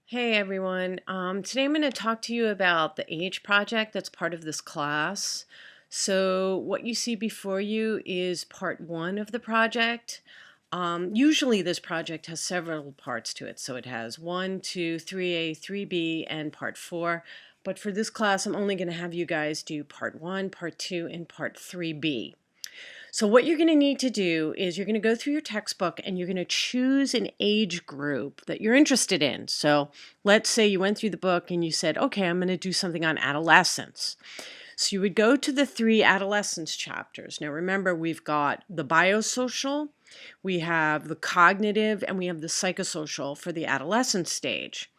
Hey everyone. Today I'm going to talk to you about the age project that's part of this class. So what you see before you is part one of the project. Usually this project has several parts to it. So it has 1, 2, 3A, 3B, and part 4. But for this class, I'm only going to have you guys do part 1, part 2, and part 3B. So what you're going to need to do is you're going to go through your textbook and you're going to choose an age group that you're interested in. So let's say you went through the book and you said, okay, I'm going to do something on adolescence. So you would go to the 3 adolescence chapters. Now remember, we've got the biosocial, we have the cognitive, and we have the psychosocial for the adolescent stage.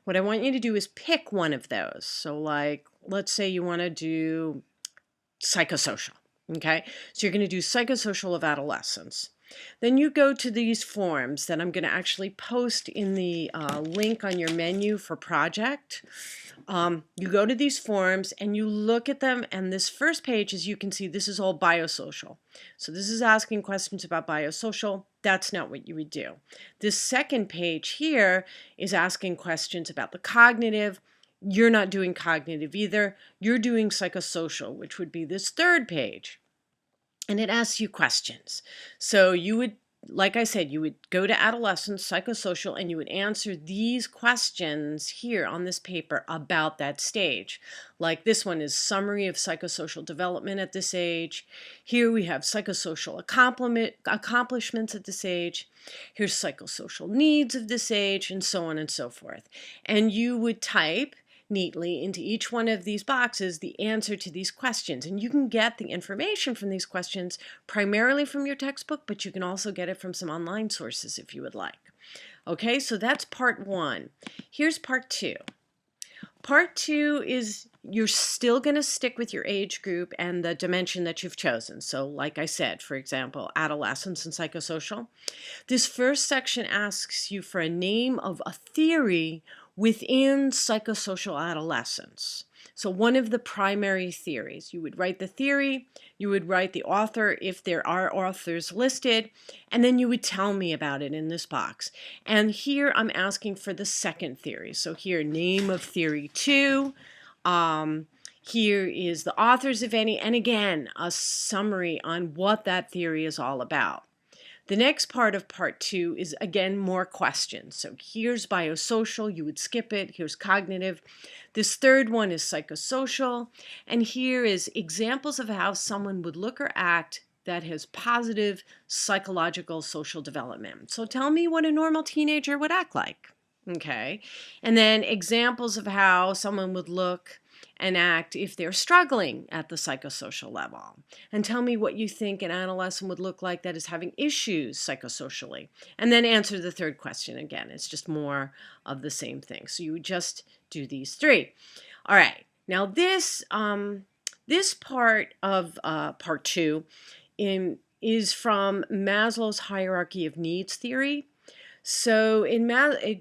What I want you to do is pick one of those. So like, let's say you want to do psychosocial. Okay, so you're going to do psychosocial of adolescence. Then you go to these forms that I'm going to actually post in the link on your menu for project. You go to these forms and you look at them, and this first page, as you can see, this is all biosocial. So this is asking questions about biosocial. That's not what you would do. This second page here is asking questions about the cognitive. You're not doing cognitive either. You're doing psychosocial, which would be this third page. And it asks you questions. So you would, like I said, you would go to adolescence, psychosocial, and you would answer these questions here on this paper about that stage. Like this one is summary of psychosocial development at this age. Here we have psychosocial accomplishments at this age. Here's psychosocial needs of this age, and so on and so forth. And you would type neatly into each one of these boxes the answer to these questions. And you can get the information from these questions primarily from your textbook, but you can also get it from some online sources if you would like. Okay, so that's part one. Here's part two. Part two is you're still going to stick with your age group and the dimension that you've chosen. So like I said, for example, adolescence and psychosocial. This first section asks you for a name of a theory within psychosocial adolescence. So one of the primary theories, you would write the theory, you would write the author if there are authors listed, and then you would tell me about it in this box. And here I'm asking for the second theory. So here, name of theory 2. Here is the authors, if any, and again, a summary on what that theory is all about. The next part of part two is, again, more questions. So here's biosocial, you would skip it. Here's cognitive. This third one is psychosocial. And here is examples of how someone would look or act that has positive psychological social development. So tell me what a normal teenager would act like. Okay. And then examples of how someone would look and act if they're struggling at the psychosocial level. And tell me what you think an adolescent would look like that is having issues psychosocially. And then answer the third question again. It's just more of the same thing. So you just do these three. All right. Now this part of part two is from Maslow's hierarchy of needs theory. So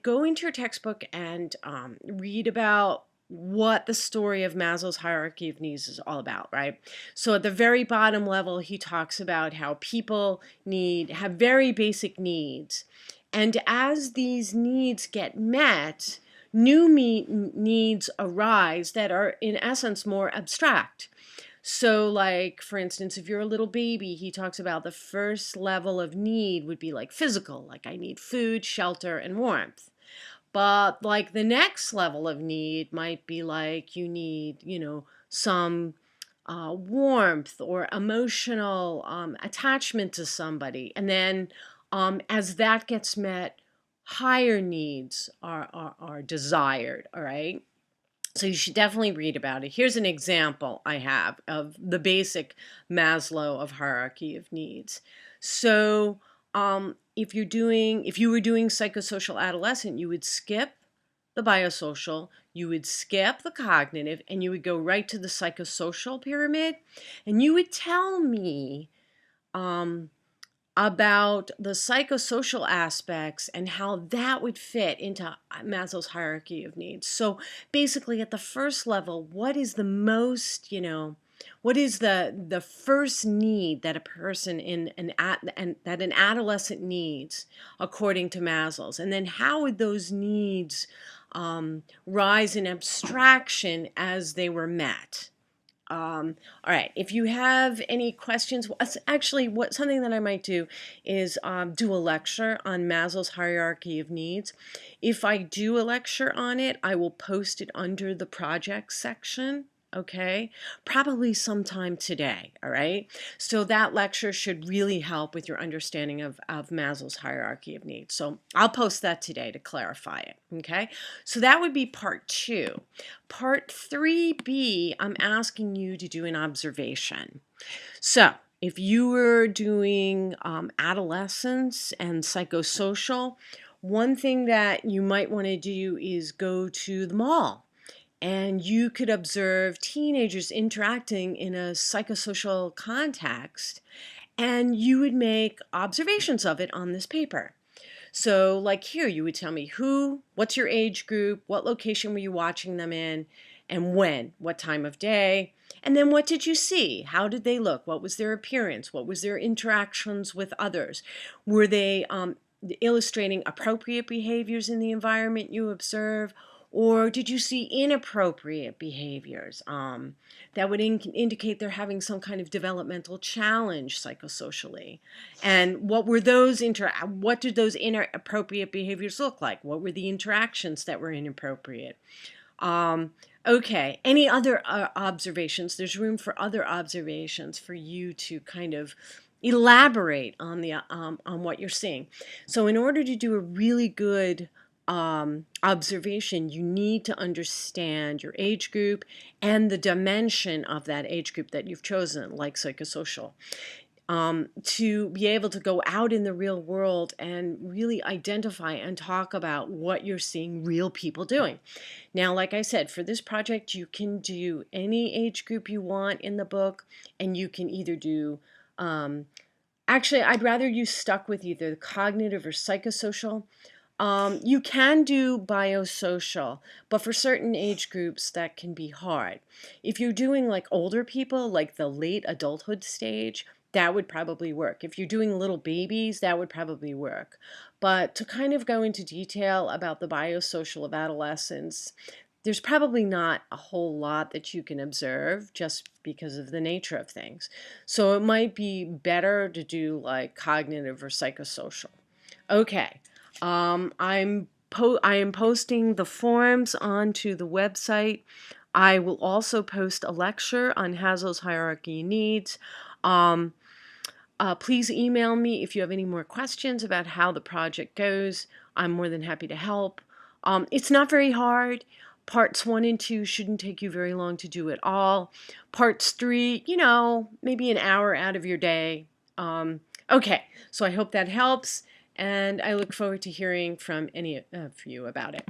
go into your textbook and read about what the story of Maslow's hierarchy of needs is all about, right? So at the very bottom level, he talks about how people have very basic needs. And as these needs get met, new needs arise that are in essence more abstract. So like, for instance, if you're a little baby, he talks about the first level of need would be like physical, like I need food, shelter, and warmth. But like the next level of need might be like you need, some warmth or emotional attachment to somebody. And then as that gets met, higher needs are desired, all right? So you should definitely read about it. Here's an example I have of the basic Maslow of hierarchy of needs. So if you were doing psychosocial adolescent, you would skip the biosocial, you would skip the cognitive, and you would go right to the psychosocial pyramid, and you would tell me about the psychosocial aspects and how that would fit into Maslow's hierarchy of needs. So basically at the first level, what is the most, what is the first need that a person and that an adolescent needs according to Maslow's, and then how would those needs rise in abstraction as they were met? All right, if you have any questions, actually, something that I might do is do a lecture on Maslow's hierarchy of needs. If I do a lecture on it, I will post it under the project section. Okay, probably sometime today. All right, so that lecture should really help with your understanding of Maslow's hierarchy of needs. So I'll post that today to clarify it. Okay, so that would be part 2. Part 3B, I'm asking you to do an observation. So if you were doing adolescence and psychosocial, one thing that you might want to do is go to the mall, and you could observe teenagers interacting in a psychosocial context, and you would make observations of it on this paper. So like here, you would tell me what's your age group, what location were you watching them in, and when, what time of day, and then what did you see? How did they look? What was their appearance? What was their interactions with others? Were they illustrating appropriate behaviors in the environment you observe? Or did you see inappropriate behaviors that would indicate they're having some kind of developmental challenge psychosocially? And what were what did those inappropriate behaviors look like? What were the interactions that were inappropriate? Okay, any other observations? There's room for other observations for you to kind of elaborate on what you're seeing. So in order to do a really good observation, you need to understand your age group and the dimension of that age group that you've chosen, like psychosocial. To be able to go out in the real world and really identify and talk about what you're seeing real people doing. Now, like I said, for this project, you can do any age group you want in the book, and you can either do, actually, I'd rather you stuck with either cognitive or psychosocial. You can do biosocial, but for certain age groups that can be hard. If you're doing like older people, like the late adulthood stage, that would probably work. If you're doing little babies, that would probably work. But to kind of go into detail about the biosocial of adolescence, there's probably not a whole lot that you can observe just because of the nature of things. So it might be better to do like cognitive or psychosocial. Okay. I am posting the forms onto the website. I will also post a lecture on Maslow's hierarchy of needs. Please email me if you have any more questions about how the project goes. I'm more than happy to help. It's not very hard. Parts 1 and 2 shouldn't take you very long to do at all. Parts 3, maybe an hour out of your day. Okay, so I hope that helps, and I look forward to hearing from any of you about it.